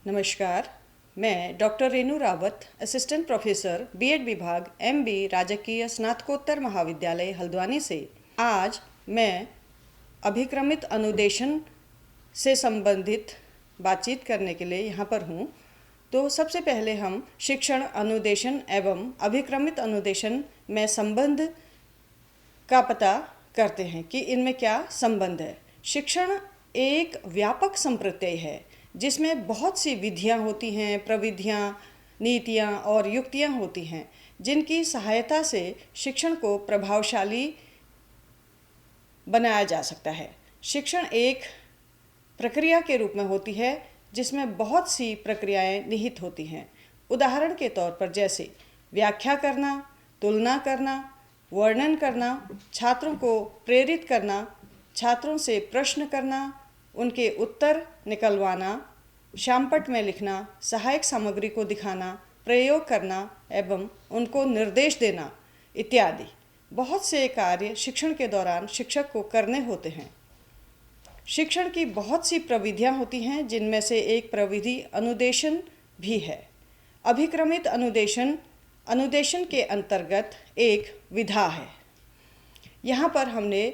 नमस्कार, मैं doctor Renu Rawat, assistant professor BEd विभाग एमबी राजकीय स्नातकोत्तर महाविद्यालय हल्द्वानी से आज मैं अभिक्रमित अनुदेशन से संबंधित बातचीत करने के लिए यहाँ पर हूँ। तो सबसे पहले हम शिक्षण अनुदेशन एवं अभिक्रमित अनुदेशन में संबंध का पता करते हैं कि इनमें क्या संबंध है। शिक्षण एक व्यापक संप्रत्यय है जिसमें बहुत सी विधियां होती हैं, प्रविधियां, नीतियां और युक्तियां होती हैं जिनकी सहायता से शिक्षण को प्रभावशाली बनाया जा सकता है। शिक्षण एक प्रक्रिया के रूप में होती है जिसमें बहुत सी प्रक्रियाएं निहित होती हैं। उदाहरण के तौर पर जैसे व्याख्या करना, तुलना करना, वर्णन करना, छात्रों को प्रेरित करना, छात्रों से प्रश्न करना, उनके उत्तर निकलवाना, शामपट में लिखना, सहायक सामग्री को दिखाना, प्रयोग करना एवं उनको निर्देश देना इत्यादि बहुत से कार्य शिक्षण के दौरान शिक्षक को करने होते हैं। शिक्षण की बहुत सी प्रविधियां होती हैं जिनमें से एक प्रविधि अनुदेशन भी है। अभिक्रमित अनुदेशन अनुदेशन के अंतर्गत एक विधा है। यहाँ पर हमने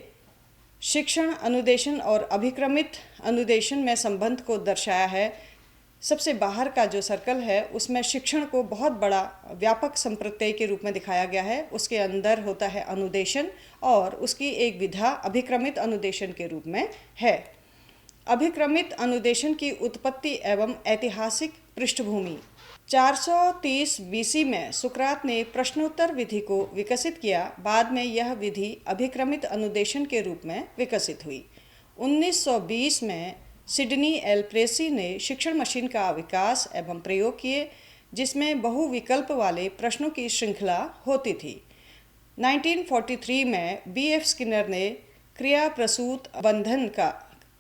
शिक्षण अनुदेशन और अभिक्रमित अनुदेशन में संबंध को दर्शाया है। सबसे बाहर का जो सर्कल है उसमें शिक्षण को बहुत बड़ा व्यापक संप्रत्यय के रूप में दिखाया गया है। उसके अंदर होता है अनुदेशन और उसकी एक विधा अभिक्रमित अनुदेशन के रूप में है। अभिक्रमित अनुदेशन की उत्पत्ति एवं ऐतिहासिक पृष्ठभूमि 430 बीसी में सुकरात ने प्रश्नोत्तर विधि को विकसित किया। बाद में यह विधि अभिक्रमित अनुदेशन के रूप में विकसित हुई। 1920 में सिडनी एल प्रेसी ने शिक्षण मशीन का विकास एवं प्रयोग किए जिसमें बहुविकल्प वाले प्रश्नों की श्रृंखला होती थी। 1943 में बीएफ स्किनर ने क्रिया प्रसूत बंधन का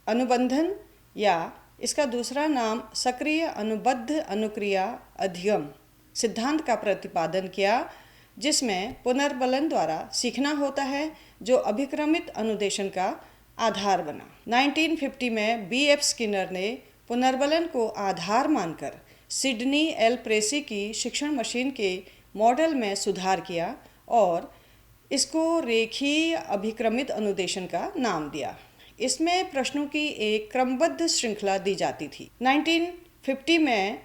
अनुबंधन या इसका दूसरा नाम सक्रिय अनुबद्ध अनुक्रिया अधिगम सिद्धांत का प्रतिपादन किया जिसमें पुनर्बलन द्वारा सीखना होता है, जो अभिक्रमित अनुदेशन का आधार बना। 1950 में बीएफ स्किनर ने पुनर्बलन को आधार मानकर सिडनी एल प्रेसी की शिक्षण मशीन के मॉडल में सुधार किया और इसको रेखीय अभिक्रमित अनुदेशन का नाम दिया। इसमें प्रश्नों की एक क्रमबद्ध श्रृंखला दी जाती थी। 1950 में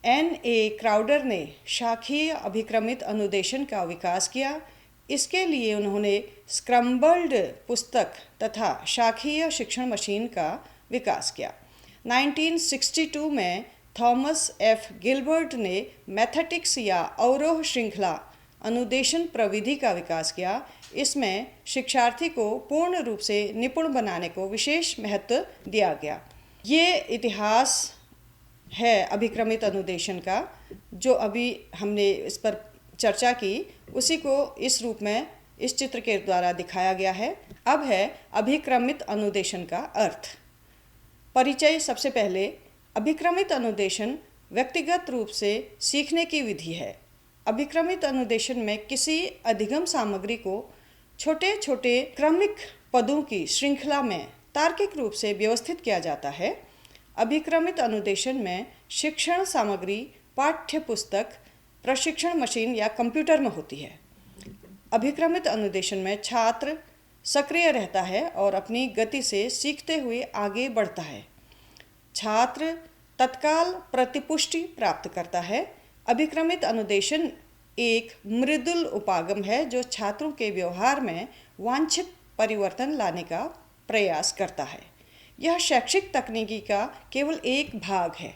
एन.ए. क्राउडर ने शाखीय अभिक्रमित अनुदेशन का विकास किया। इसके लिए उन्होंने स्क्रम्बल्ड पुस्तक तथा शाखीय शिक्षण मशीन का विकास किया। 1962 में थॉमस एफ गिलबर्ट ने मैथेटिक्स या अवरोह श्रृंखला अनुदेशन प्रविधि का विकास किया। इसमें शिक्षार्थी को पूर्ण रूप से निपुण बनाने को विशेष महत्व दिया गया। ये इतिहास है अभिक्रमित अनुदेशन का, जो अभी हमने इस पर चर्चा की उसी को इस रूप में इस चित्र के द्वारा दिखाया गया है। अब है अभिक्रमित अनुदेशन का अर्थ। परिचय। सबसे पहले अभिक्रमित अनुदेशन व्यक्तिगत रूप से सीखने की विधि है। अभिक्रमित अनुदेशन में किसी अधिगम सामग्री को छोटे छोटे क्रमिक पदों की श्रृंखला में तार्किक रूप से व्यवस्थित किया जाता है। अभिक्रमित अनुदेशन में शिक्षण सामग्री पाठ्य पुस्तक, प्रशिक्षण मशीन या कंप्यूटर में होती है। अभिक्रमित अनुदेशन में छात्र सक्रिय रहता है और अपनी गति से सीखते हुए आगे बढ़ता है। छात्र तत्काल प्रतिपुष्टि प्राप्त करता है। अभिक्रमित अनुदेशन एक मृदुल उपागम है जो छात्रों के व्यवहार में वांछित परिवर्तन लाने का प्रयास करता है। यह शैक्षिक तकनीकी का केवल एक भाग है।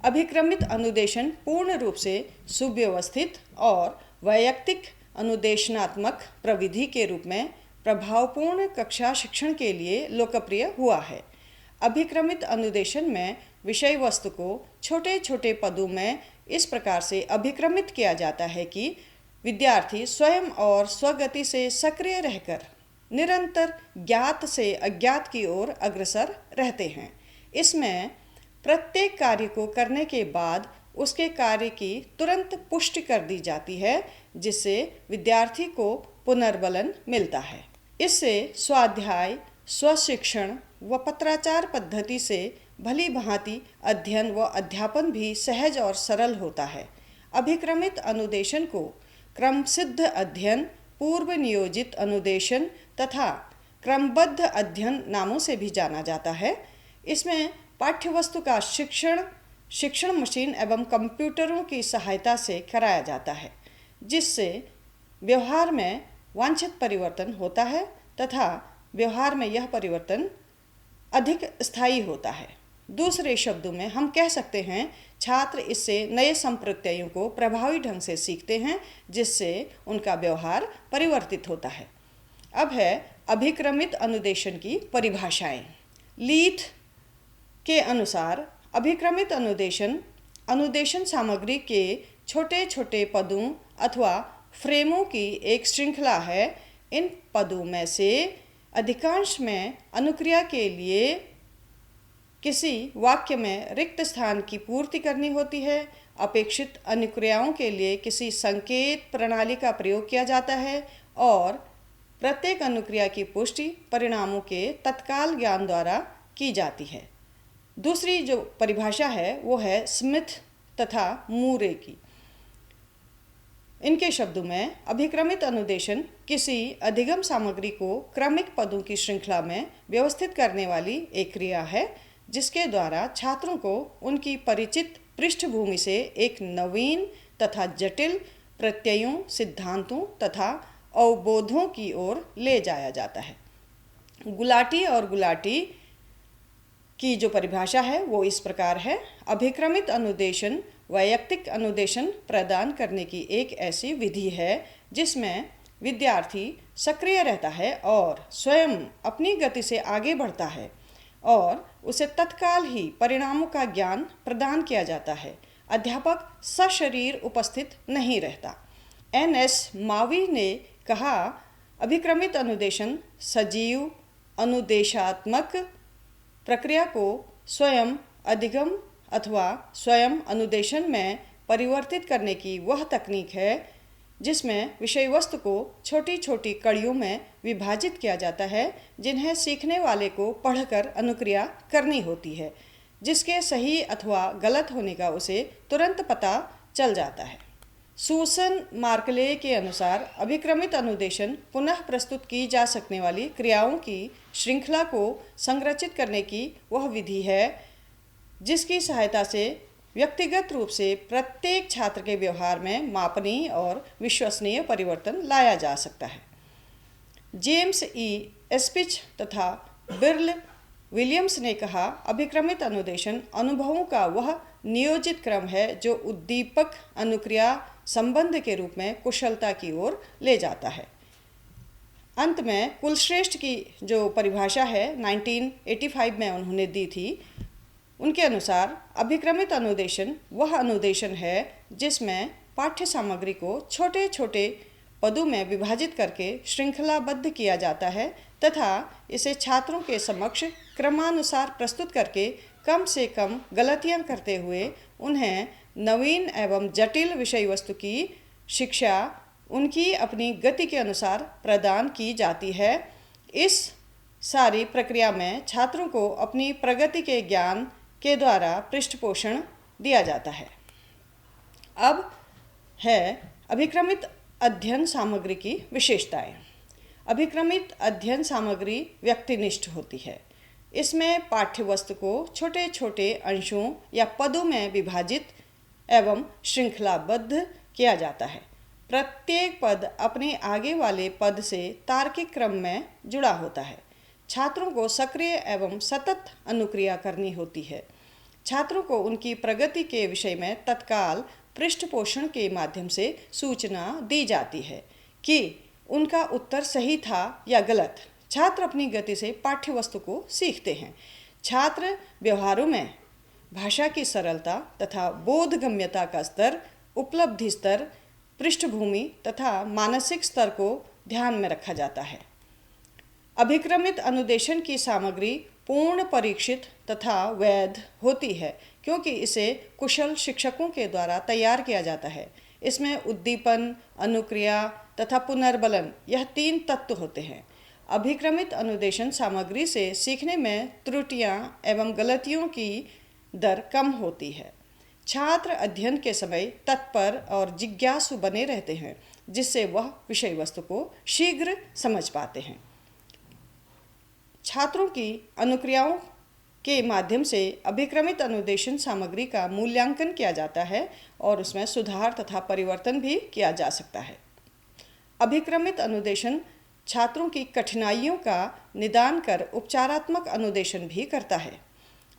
अभिक्रमित अनुदेशन पूर्ण रूप से सुव्यवस्थित और वैयक्तिक अनुदेशनात्मक प्रविधि के रूप में प्रभावपूर्ण कक्षा शिक्षण के लिए लोकप्रिय हुआ है। अभिक्रमित अनुदेशन में विषय वस्तु को छोटे छोटे पदों में इस प्रकार से अभिक्रमित किया जाता है कि विद्यार्थी स्वयं और स्वगति से सक्रिय रहकर निरंतर ज्ञात से अज्ञात की ओर अग्रसर रहते हैं। इसमें प्रत्येक कार्य को करने के बाद उसके कार्य की तुरंत पुष्टि कर दी जाती है, जिससे विद्यार्थी को पुनर्बलन मिलता है। इससे स्वाध्याय, स्वशिक्षण व पत्राचार पद्धति से भली भांति अध्ययन व अध्यापन भी सहज और सरल होता है। अभिक्रमित अनुदेशन को क्रमसिद्ध अध्ययन, पूर्व नियोजित अनुदेशन तथा क्रमबद्ध अध्ययन नामों से भी जाना जाता है। इसमें पाठ्यवस्तु का शिक्षण मशीन एवं कंप्यूटरों की सहायता से कराया जाता है, जिससे व्यवहार में वांछित परिवर्तन होता है तथा व्यवहार में यह परिवर्तन अधिक स्थायी होता है। दूसरे शब्दों में हम कह सकते हैं छात्र इससे नए संप्रत्ययों को प्रभावी ढंग से सीखते हैं, जिससे उनका व्यवहार परिवर्तित होता है। अब है अभिक्रमित अनुदेशन की परिभाषाएं। लीथ के अनुसार अभिक्रमित अनुदेशन सामग्री के छोटे छोटे पदों अथवा फ्रेमों की एक श्रृंखला है। इन पदों में से अधिकांश में अनुक्रिया के लिए किसी वाक्य में रिक्त स्थान की पूर्ति करनी होती है। अपेक्षित अनुक्रियाओं के लिए किसी संकेत प्रणाली का प्रयोग किया जाता है और प्रत्येक अनुक्रिया की पुष्टि परिणामों के तत्काल ज्ञान द्वारा की जाती है। दूसरी जो परिभाषा है वो है स्मिथ तथा मूरे की। इनके शब्दों में अभिक्रमित अनुदेशन किसी अधिगम सामग्री को क्रमिक पदों की श्रृंखला में व्यवस्थित करने वाली एक क्रिया है, जिसके द्वारा छात्रों को उनकी परिचित पृष्ठभूमि से एक नवीन तथा जटिल प्रत्ययों, सिद्धांतों तथा अवबोधों की ओर ले जाया जाता है। गुलाटी और गुलाटी की जो परिभाषा है वो इस प्रकार है। अभिक्रमित अनुदेशन वैयक्तिक अनुदेशन प्रदान करने की एक ऐसी विधि है जिसमें विद्यार्थी सक्रिय रहता है और स्वयं अपनी गति से आगे बढ़ता है और उसे तत्काल ही परिणामों का ज्ञान प्रदान किया जाता है। अध्यापक सशरीर उपस्थित नहीं रहता। NS मावी ने कहा, अभिक्रमित अनुदेशन सजीव अनुदेशात्मक प्रक्रिया को स्वयं अधिगम अथवा स्वयं अनुदेशन में परिवर्तित करने की वह तकनीक है जिसमें विषय वस्तु को छोटी छोटी कड़ियों में विभाजित किया जाता है, जिन्हें सीखने वाले को पढ़कर अनुक्रिया करनी होती है, जिसके सही अथवा गलत होने का उसे तुरंत पता चल जाता है। सूसन मार्कले के अनुसार अभिक्रमित अनुदेशन पुनः प्रस्तुत की जा सकने वाली क्रियाओं की श्रृंखला को संरचित करने की वह विधि है जिसकी सहायता से व्यक्तिगत रूप से प्रत्येक छात्र के व्यवहार में मापनीय और विश्वसनीय परिवर्तन लाया जा सकता है। जेम्स एस्पिच तथा बिर्ल विलियम्स ने कहा, अभिक्रमित अनुदेशन अनुभवों का वह नियोजित क्रम है जो उद्दीपक अनुक्रिया संबंध के रूप में कुशलता की ओर ले जाता है। अंत में कुलश्रेष्ठ की जो परिभाषा है 1985 में उन्होंने दी थी, उनके अनुसार अभिक्रमित अनुदेशन वह अनुदेशन है जिसमें पाठ्य सामग्री को छोटे छोटे पदों में विभाजित करके श्रृंखलाबद्ध किया जाता है तथा इसे छात्रों के समक्ष क्रमानुसार प्रस्तुत करके कम से कम गलतियां करते हुए उन्हें नवीन एवं जटिल विषय वस्तु की शिक्षा उनकी अपनी गति के अनुसार प्रदान की जाती है। इस सारी प्रक्रिया में छात्रों को अपनी प्रगति के ज्ञान के द्वारा पृष्ठपोषण दिया जाता है। अब है अभिक्रमित अध्ययन सामग्री की विशेषताएं। अभिक्रमित अध्ययन सामग्री व्यक्तिनिष्ठ होती है। इसमें पाठ्यवस्तु को छोटे छोटे अंशों या पदों में विभाजित एवं श्रृंखलाबद्ध किया जाता है। प्रत्येक पद अपने आगे वाले पद से तार्किक क्रम में जुड़ा होता है। छात्रों को सक्रिय एवं सतत अनुक्रिया करनी होती है। छात्रों को उनकी प्रगति के विषय में तत्काल पृष्ठपोषण के माध्यम से सूचना दी जाती है कि उनका उत्तर सही था या गलत। छात्र अपनी गति से पाठ्यवस्तु को सीखते हैं। छात्र व्यवहारों में भाषा की सरलता तथा बोधगम्यता का स्तर, उपलब्धि स्तर, पृष्ठभूमि तथा मानसिक स्तर को ध्यान में रखा जाता है। अभिक्रमित अनुदेशन की सामग्री पूर्ण परीक्षित तथा वैध होती है क्योंकि इसे कुशल शिक्षकों के द्वारा तैयार किया जाता है। इसमें उद्दीपन, अनुक्रिया तथा पुनर्बलन यह 3 तत्व होते हैं। अभिक्रमित अनुदेशन सामग्री से सीखने में त्रुटियां एवं गलतियों की दर कम होती है। छात्र अध्ययन के समय तत्पर और जिज्ञासु बने रहते हैं, जिससे वह विषय वस्तु को शीघ्र समझ पाते हैं। छात्रों की अनुक्रियाओं के माध्यम से अभिक्रमित अनुदेशन सामग्री का मूल्यांकन किया जाता है और उसमें सुधार तथा परिवर्तन भी किया जा सकता है। अभिक्रमित अनुदेशन छात्रों की कठिनाइयों का निदान कर उपचारात्मक अनुदेशन भी करता है।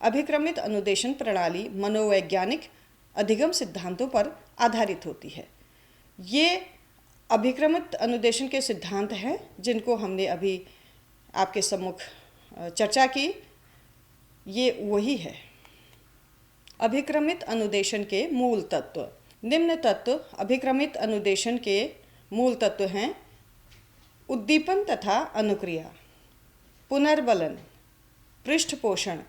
अभिक्रमित अनुदेशन प्रणाली मनोवैज्ञानिक अधिगम सिद्धांतों पर आधारित होती है। ये अभिक्रमित अनुदेशन के सिद्धांत हैं जिनको हमने अभी आपके सम्मुख चर्चा की। ये वही है। अभिक्रमित अनुदेशन के मूल तत्व। निम्न तत्व अभिक्रमित अनुदेशन के मूल तत्व हैं: उद्दीपन तथा अनुक्रिया, पुनर्बलन, पृष्ठपोषण,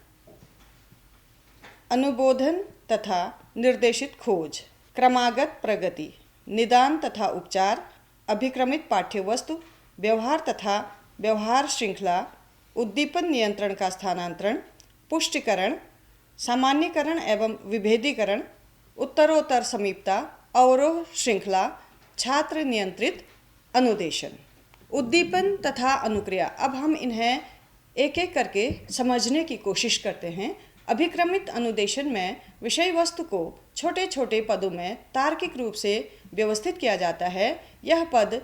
अनुबोधन तथा निर्देशित खोज, क्रमागत प्रगति, निदान तथा उपचार, अभिक्रमित पाठ्यवस्तु, व्यवहार तथा व्यवहार श्रृंखला, उद्दीपन नियंत्रण का स्थानांतरण, पुष्टिकरण, सामान्यकरण एवं विभेदीकरण, उत्तरोत्तर समीपता, अवरोह श्रृंखला, छात्र नियंत्रित अनुदेशन। उद्दीपन तथा अनुक्रिया, अब हम इन्हें एक एक करके समझने की कोशिश करते हैं। अभिक्रमित अनुदेशन में विषय वस्तु को छोटे छोटे पदों में तार्किक रूप से व्यवस्थित किया जाता है। यह पद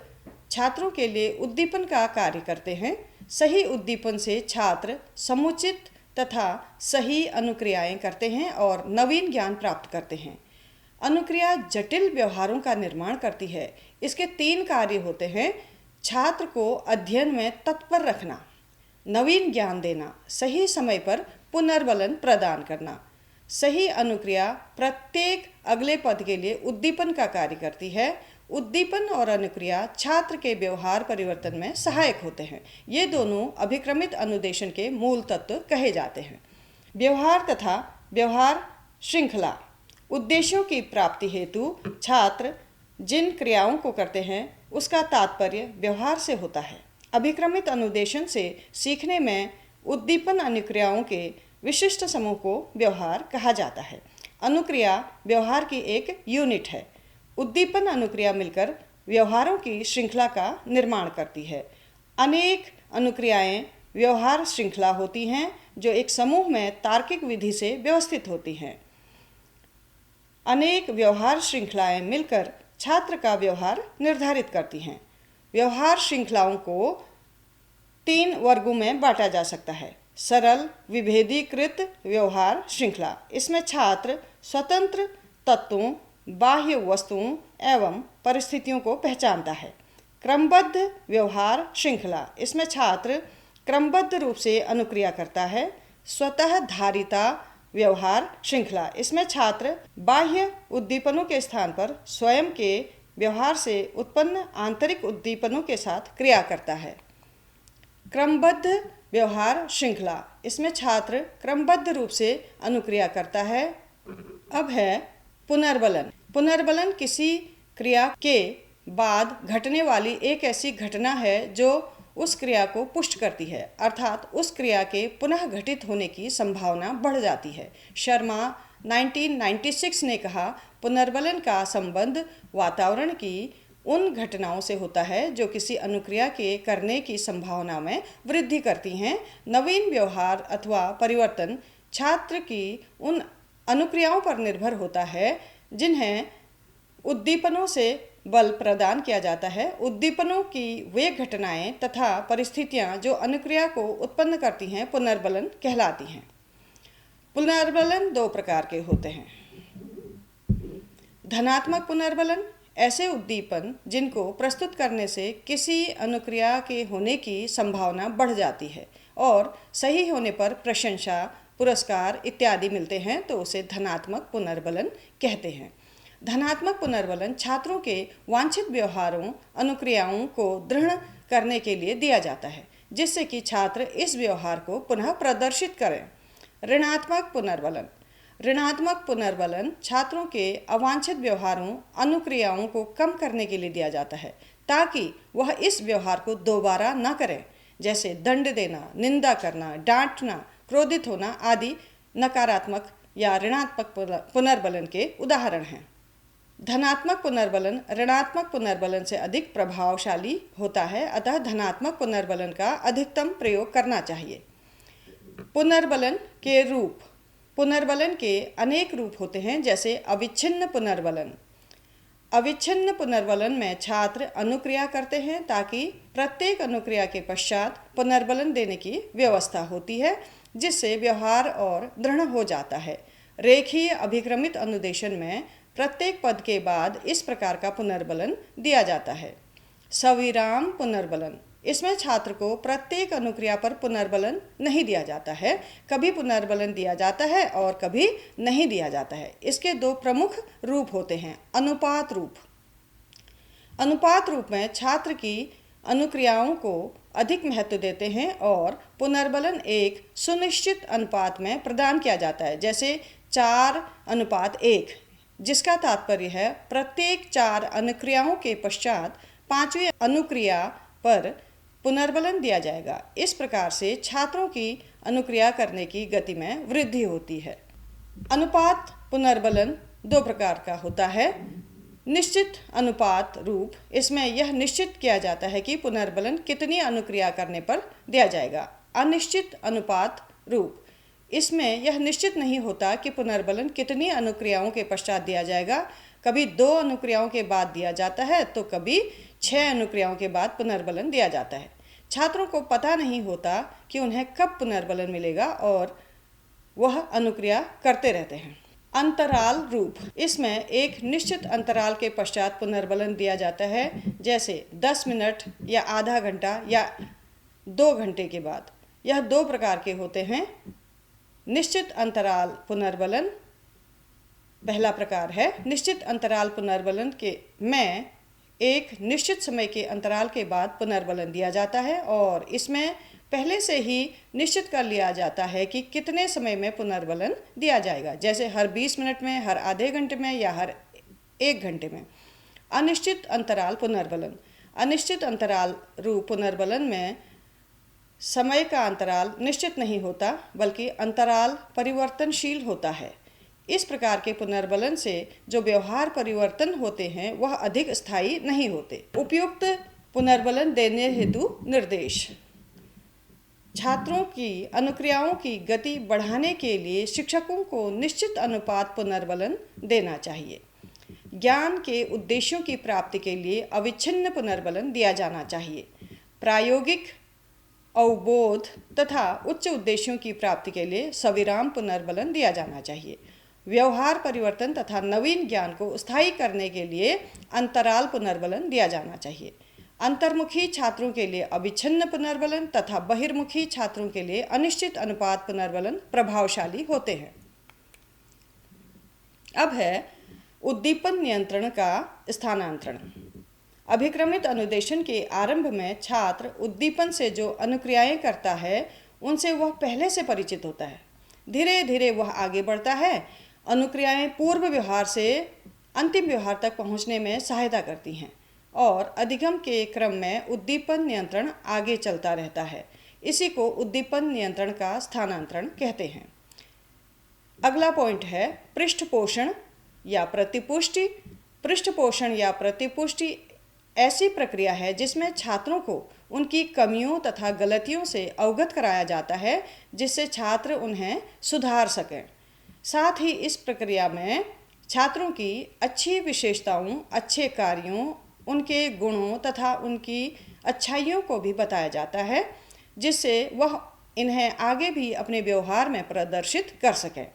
छात्रों के लिए उद्दीपन का कार्य करते हैं। सही उद्दीपन से छात्र समुचित तथा सही अनुक्रियाएं करते हैं और नवीन ज्ञान प्राप्त करते हैं। अनुक्रिया जटिल व्यवहारों का निर्माण करती है। इसके 3 कार्य होते हैं: छात्र को अध्ययन में तत्पर रखना, नवीन ज्ञान देना, सही समय पर पुनर्बलन प्रदान करना। सही अनुक्रिया प्रत्येक अगले पद के लिए उद्दीपन का कार्य करती है। उद्दीपन और अनुक्रिया छात्र के व्यवहार परिवर्तन में सहायक होते हैं। ये दोनों अभिक्रमित अनुदेशन के मूल तत्व कहे जाते हैं। व्यवहार तथा व्यवहार श्रृंखला। उद्देश्यों की प्राप्ति हेतु छात्र जिन क्रियाओं को करते हैं उसका तात्पर्य व्यवहार से होता है। अभिक्रमित अनुदेशन से सीखने में उद्दीपन अनुक्रियाओं के विशिष्ट समूह को व्यवहार कहा जाता है। अनुक्रिया व्यवहार की एक यूनिट है। उद्दीपन अनुक्रिया मिलकर व्यवहारों की श्रृंखला का निर्माण करती है। अनेक अनुक्रियाएं व्यवहार श्रृंखला होती हैं जो एक समूह में तार्किक विधि से व्यवस्थित होती हैं। अनेक व्यवहार श्रृंखलाएं मिलकर छात्र का व्यवहार निर्धारित करती हैं। व्यवहार श्रृंखलाओं को 3 वर्गों में बांटा जा सकता है। सरल विभेदीकृत व्यवहार श्रृंखला, इसमें छात्र स्वतंत्र तत्वों, बाह्य वस्तुओं एवं परिस्थितियों को पहचानता है। क्रमबद्ध व्यवहार श्रृंखला, इसमें छात्र क्रमबद्ध रूप से अनुक्रिया करता है। स्वतः धारिता व्यवहार श्रृंखला, इसमें छात्र बाह्य उद्दीपनों के स्थान पर स्वयं के व्यवहार से उत्पन्न आंतरिक उद्दीपनों के साथ क्रिया करता है। क्रमबद्ध व्यवहार श्रृंखला, इसमें छात्र क्रमबद्ध रूप से अनुक्रिया करता है। अब है पुनर्बलन। पुनर्बलन किसी क्रिया के बाद घटने वाली एक ऐसी घटना है जो उस क्रिया को पुष्ट करती है, अर्थात उस क्रिया के पुनः घटित होने की संभावना बढ़ जाती है। शर्मा 1996 ने कहा, पुनर्बलन का संबंध वातावरण की उन घटनाओं से होता है जो किसी अनुक्रिया के करने की संभावना में वृद्धि करती हैं। नवीन व्यवहार अथवा परिवर्तन छात्र की उन अनुक्रियाओं पर निर्भर होता है जिन्हें उद्दीपनों से बल प्रदान किया जाता है। उद्दीपनों की वे घटनाएं तथा परिस्थितियां जो अनुक्रिया को उत्पन्न करती हैं पुनर्बलन कहलाती हैं। पुनर्बलन 2 प्रकार के होते हैं। धनात्मक पुनर्बलन, ऐसे उद्दीपन जिनको प्रस्तुत करने से किसी अनुक्रिया के होने की संभावना बढ़ जाती है और सही होने पर प्रशंसा, पुरस्कार इत्यादि मिलते हैं तो उसे धनात्मक पुनर्बलन कहते हैं। धनात्मक पुनर्बलन छात्रों के वांछित व्यवहारों, अनुक्रियाओं को दृढ़ करने के लिए दिया जाता है जिससे कि छात्र इस व्यवहार को पुनः प्रदर्शित करें। ऋणात्मक पुनर्बलन। ऋणात्मक पुनर्बलन छात्रों के अवांछित व्यवहारों, अनुक्रियाओं को कम करने के लिए दिया जाता है ताकि वह इस व्यवहार को दोबारा न करें। जैसे दंड देना, निंदा करना, डांटना, क्रोधित होना आदि नकारात्मक या ऋणात्मक पुनर्बलन के उदाहरण हैं। धनात्मक पुनर्बलन ऋणात्मक पुनर्बलन से अधिक प्रभावशाली होता है, अतः धनात्मक पुनर्बलन का अधिकतम प्रयोग करना चाहिए। पुनर्बलन के रूप। पुनर्बलन के अनेक रूप होते हैं, जैसे अविच्छिन्न पुनर्बलन। अविच्छिन्न पुनर्बलन में छात्र अनुक्रिया करते हैं ताकि प्रत्येक अनुक्रिया के पश्चात पुनर्बलन देने की व्यवस्था होती है, जिससे व्यवहार और दृढ़ हो जाता है। रेखीय अभिक्रमित अनुदेशन में प्रत्येक पद के बाद इस प्रकार का पुनर्बलन दिया जाता है। सविराम पुनर्बलन। इसमें छात्र को प्रत्येक अनुक्रिया पर पुनर्बलन नहीं दिया जाता है, कभी पुनर्बलन दिया जाता है और कभी नहीं दिया जाता है। इसके दो प्रमुख रूप होते हैं। अनुपात रूप। अनुपात रूप में छात्र की अनुक्रियाओं को अधिक महत्व देते हैं और पुनर्बलन एक सुनिश्चित अनुपात में प्रदान किया जाता है, जैसे 4:1, जिसका तात्पर्य है प्रत्येक 4 अनुक्रियाओं के पश्चात 5वीं अनुक्रिया पर पुनर्बलन दिया जाएगा। इस प्रकार से छात्रों की अनुक्रिया करने की गति में वृद्धि होती है। अनुपात पुनर्बलन 2 प्रकार का होता है। निश्चित अनुपात रूप। इसमें यह निश्चित किया जाता है कि पुनर्बलन कितनी अनुक्रिया करने पर दिया जाएगा। अनिश्चित अनुपात रूप। इसमें यह निश्चित नहीं होता कि पुनर्बलन कितनी अनुक्रियाओं के पश्चात दिया जाएगा। कभी 2 अनुक्रियाओं के बाद दिया जाता है तो कभी 6 अनुक्रियाओं के बाद पुनर्बलन दिया जाता है। छात्रों को पता नहीं होता कि उन्हें कब पुनर्बलन मिलेगा और वह अनुक्रिया करते रहते हैं। अंतराल रूप। इसमें एक निश्चित अंतराल के पश्चात पुनर्बलन दिया जाता है, जैसे 10 मिनट या आधा घंटा या 2 घंटे के बाद। यह 2 प्रकार के होते हैं। निश्चित अंतराल पुनर्बलन पहला प्रकार है। निश्चित अंतराल पुनर्बलन के में एक निश्चित समय के अंतराल के बाद पुनर्बलन दिया जाता है और इसमें पहले से ही निश्चित कर लिया जाता है कि कितने समय में पुनर्बलन दिया जाएगा, जैसे हर 20 मिनट में, हर आधे घंटे में या हर 1 घंटे में। अनिश्चित अंतराल पुनर्बलन। अनिश्चित अंतराल रूप पुनर्बलन में समय का अंतराल निश्चित नहीं होता, बल्कि अंतराल परिवर्तनशील होता है। इस प्रकार के पुनर्बलन से जो व्यवहार परिवर्तन होते हैं वह अधिक स्थायी नहीं होते। उपयुक्त पुनर्बलन देने हेतु निर्देश। छात्रों की अनुक्रियाओं की गति बढ़ाने के लिए शिक्षकों को निश्चित अनुपात पुनर्बलन देना चाहिए। ज्ञान के उद्देश्यों की प्राप्ति के लिए अविच्छिन्न पुनर्बलन दिया जाना चाहिए। प्रायोगिक, अवबोध तथा उच्च उद्देश्यों की प्राप्ति के लिए सविराम पुनर्बलन दिया जाना चाहिए। व्यवहार परिवर्तन तथा नवीन ज्ञान को स्थायी करने के लिए अंतराल पुनर्बलन दिया जाना चाहिए। अंतर्मुखी छात्रों के लिए अविच्छिन्न पुनर्बलन तथा बहिर्मुखी छात्रों के लिए अनिश्चित अनुपात पुनर्बलन प्रभावशाली होते हैं। अब है उद्दीपन नियंत्रण का स्थानांतरण। अभिक्रमित अनुदेशन के आरंभ में छात्र उद्दीपन से जो अनुक्रियाएं करता है उनसे वह पहले से परिचित होता है। धीरे धीरे वह आगे बढ़ता है। अनुक्रियाएं पूर्व व्यवहार से अंतिम व्यवहार तक पहुंचने में सहायता करती हैं और अधिगम के क्रम में उद्दीपन नियंत्रण आगे चलता रहता है। इसी को उद्दीपन नियंत्रण का स्थानांतरण कहते हैं। अगला पॉइंट है पृष्ठपोषण या प्रतिपुष्टि। पृष्ठपोषण या प्रतिपुष्टि ऐसी प्रक्रिया है जिसमें छात्रों को उनकी कमियों तथा गलतियों से अवगत कराया जाता है, जिससे छात्र उन्हें सुधार सकें। साथ ही इस प्रक्रिया में छात्रों की अच्छी विशेषताओं, अच्छे कार्यों, उनके गुणों तथा उनकी अच्छाइयों को भी बताया जाता है, जिससे वह इन्हें आगे भी अपने व्यवहार में प्रदर्शित कर सकें।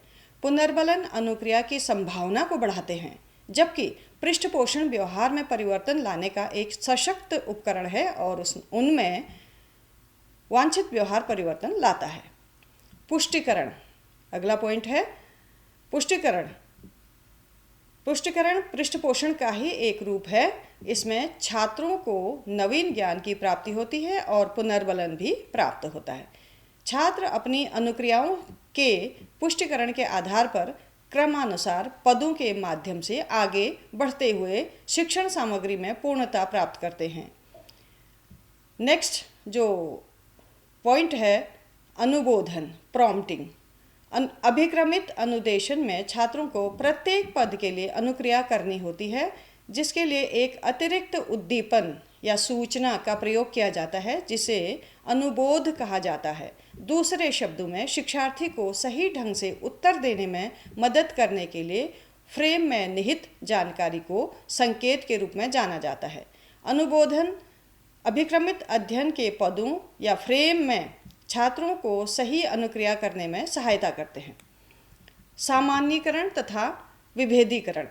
पुनर्बलन अनुक्रिया की संभावना को बढ़ाते हैं, जबकि पृष्ठपोषण व्यवहार में परिवर्तन लाने का एक सशक्त उपकरण है और उनमें वांछित व्यवहार परिवर्तन लाता है। पुष्टिकरण अगला पॉइंट है। पुष्टिकरण पुष्टिकरण पृष्ठपोषण का ही एक रूप है। इसमें छात्रों को नवीन ज्ञान की प्राप्ति होती है और पुनर्बलन भी प्राप्त होता है। छात्र अपनी अनुक्रियाओं के पुष्टिकरण के आधार पर क्रमानुसार पदों के माध्यम से आगे बढ़ते हुए शिक्षण सामग्री में पूर्णता प्राप्त करते हैं। नेक्स्ट जो पॉइंट है अनुबोधन, प्रॉम्प्टिंग। अभिक्रमित अनुदेशन में छात्रों को प्रत्येक पद के लिए अनुक्रिया करनी होती है, जिसके लिए एक अतिरिक्त उद्दीपन या सूचना का प्रयोग किया जाता है, जिसे अनुबोध कहा जाता है। दूसरे शब्दों में शिक्षार्थी को सही ढंग से उत्तर देने में मदद करने के लिए फ्रेम में निहित जानकारी को संकेत के रूप में जाना जाता है। अनुबोधन अभिक्रमित अध्ययन के पदों या फ्रेम में छात्रों को सही अनुक्रिया करने में सहायता करते हैं। सामान्यीकरण तथा विभेदीकरण।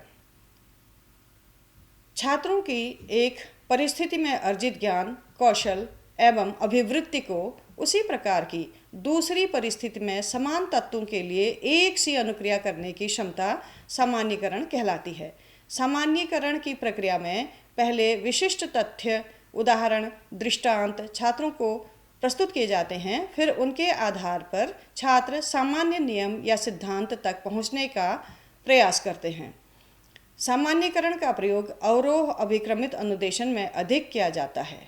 छात्रों की एक परिस्थिति में अर्जित ज्ञान, कौशल एवं अभिवृत्ति को उसी प्रकार की दूसरी परिस्थिति में समान तत्वों के लिए एक सी अनुक्रिया करने की क्षमता सामान्यीकरण कहलाती है। सामान्यीकरण की प्रक्रिया में पहले विशिष्ट तथ्य, उदाहरण, दृष्टांत छात्रों को प्रस्तुत किए जाते हैं, फिर उनके आधार पर छात्र सामान्य नियम या सिद्धांत तक पहुंचने का प्रयास करते हैं। सामान्यीकरण का प्रयोग अवरोह अभिक्रमित अनुदेशन में अधिक किया जाता है।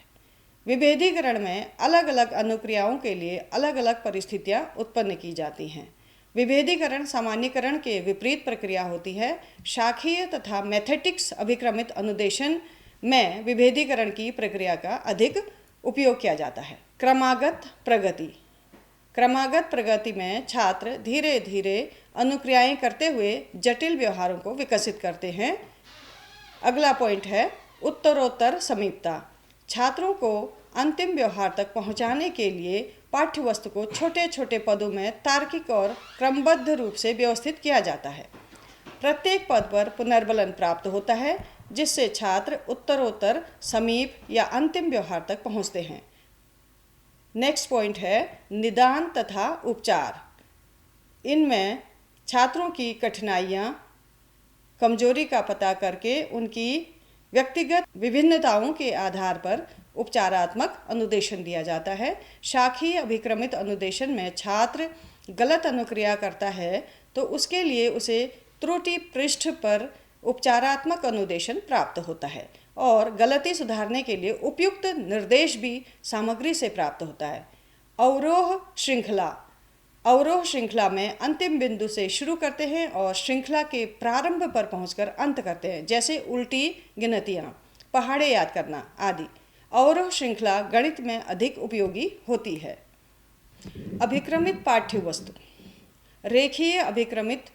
विभेदीकरण में अलग अलग अनुक्रियाओं के लिए अलग अलग परिस्थितियां उत्पन्न की जाती हैं। विभेदीकरण सामान्यीकरण के विपरीत प्रक्रिया होती है। शाखीय तथा मैथेटिक्स अभिक्रमित अनुदेशन में विभेदीकरण की प्रक्रिया का अधिक उपयोग किया जाता है। क्रमागत प्रगति। क्रमागत प्रगति में छात्र धीरे धीरे अनुक्रियाएं करते हुए जटिल व्यवहारों को विकसित करते हैं। अगला पॉइंट है उत्तरोत्तर समीपता। छात्रों को अंतिम व्यवहार तक पहुंचाने के लिए पाठ्यवस्तु को छोटे छोटे पदों में तार्किक और क्रमबद्ध रूप से व्यवस्थित किया जाता है। प्रत्येक पद पर पुनर्बलन प्राप्त होता है, जिससे छात्र उत्तरोत्तर समीप या अंतिम व्यवहार तक पहुंचते हैं। नेक्स्ट पॉइंट है निदान तथा उपचार। इनमें छात्रों की कठिनाइयाँ, कमजोरी का पता करके उनकी व्यक्तिगत विभिन्नताओं के आधार पर उपचारात्मक अनुदेशन दिया जाता है। शाखीय अभिक्रमित अनुदेशन में छात्र गलत अनुक्रिया करता है तो उसके लिए उसे त्रुटि पृष्ठ पर उपचारात्मक अनुदेशन प्राप्त होता है और गलती सुधारने के लिए उपयुक्त निर्देश भी सामग्री से प्राप्त होता है। अवरोह श्रृंखला। अवरोह श्रृंखला में अंतिम बिंदु से शुरू करते हैं और श्रृंखला के प्रारंभ पर पहुंचकर अंत करते हैं, जैसे उल्टी गिनतियाँ, पहाड़े याद करना आदि। अवरोह श्रृंखला गणित में अधिक उपयोगी होती है। अभिक्रमित पाठ्यवस्तु। रेखीय अभिक्रमित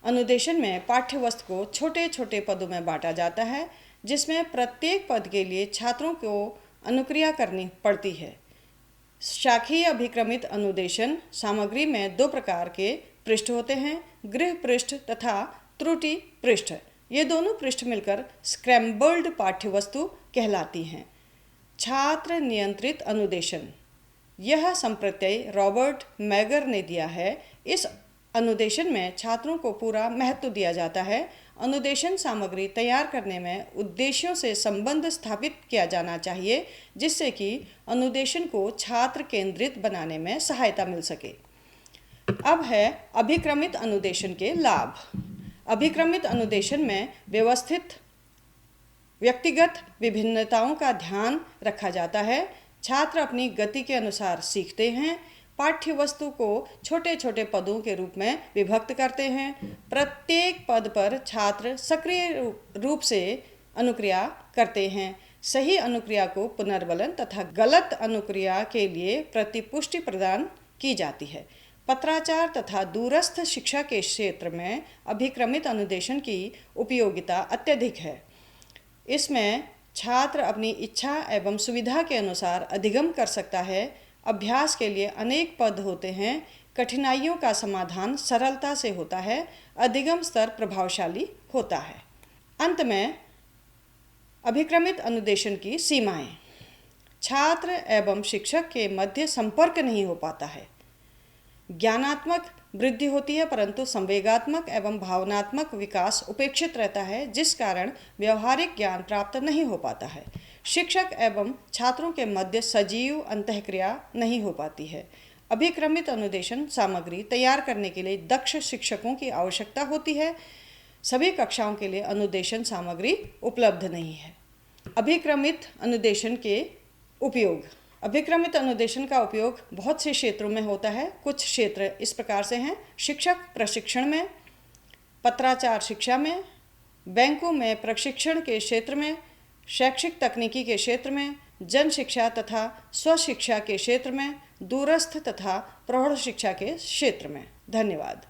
अनुदेशन में पाठ्यवस्तु को छोटे छोटे पदों में बांटा जाता है, जिसमें प्रत्येक पद के लिए छात्रों को अनुक्रिया करनी पड़ती है। शाखीय अभिक्रमित अनुदेशन सामग्री में दो प्रकार के पृष्ठ होते हैं, गृह पृष्ठ तथा त्रुटि पृष्ठ। ये दोनों पृष्ठ मिलकर स्क्रैम्बल्ड पाठ्यवस्तु कहलाती हैं। छात्र नियंत्रित अनुदेशन। यह संप्रत्यय रॉबर्ट मैगर ने दिया है। इस अनुदेशन में छात्रों को पूरा महत्व दिया जाता है। अनुदेशन सामग्री तैयार करने में उद्देश्यों से संबंध स्थापित किया जाना चाहिए, जिससे कि अनुदेशन को छात्र केंद्रित बनाने में सहायता मिल सके। अब है अभिक्रमित अनुदेशन के लाभ। अभिक्रमित अनुदेशन में व्यवस्थित व्यक्तिगत विभिन्नताओं का ध्यान रखा जाता है। छात्र अपनी गति के अनुसार सीखते हैं। पाठ्यवस्तु को छोटे छोटे पदों के रूप में विभक्त करते हैं। प्रत्येक पद पर छात्र सक्रिय रूप से अनुक्रिया करते हैं। सही अनुक्रिया को पुनर्बलन तथा गलत अनुक्रिया के लिए प्रतिपुष्टि प्रदान की जाती है। पत्राचार तथा दूरस्थ शिक्षा के क्षेत्र में अभिक्रमित अनुदेशन की उपयोगिता अत्यधिक है। इसमें छात्र अपनी इच्छा एवं सुविधा के अनुसार अधिगम कर सकता है। अभ्यास के लिए अनेक पद होते हैं। कठिनाइयों का समाधान सरलता से होता है। अधिगम स्तर प्रभावशाली होता है। अंत में अभिक्रमित अनुदेशन की सीमाएं। छात्र एवं शिक्षक के मध्य संपर्क नहीं हो पाता है। ज्ञानात्मक वृद्धि होती है, परंतु संवेगात्मक एवं भावनात्मक विकास उपेक्षित रहता है, जिस कारण व्यवहारिक ज्ञान प्राप्त नहीं हो पाता है। शिक्षक एवं छात्रों के मध्य सजीव अंतःक्रिया नहीं हो पाती है। अभिक्रमित अनुदेशन सामग्री तैयार करने के लिए दक्ष शिक्षकों की आवश्यकता होती है। सभी कक्षाओं के लिए अनुदेशन सामग्री उपलब्ध नहीं है। अभिक्रमित अनुदेशन के उपयोग। अभिक्रमित अनुदेशन का उपयोग बहुत से क्षेत्रों में होता है। कुछ क्षेत्र इस प्रकार से हैं: शिक्षक प्रशिक्षण में, पत्राचार शिक्षा में, बैंकों में प्रशिक्षण के क्षेत्र में, शैक्षिक तकनीकी के क्षेत्र में, जन शिक्षा तथा स्वशिक्षा के क्षेत्र में, दूरस्थ तथा प्रौढ़ शिक्षा के क्षेत्र में। धन्यवाद।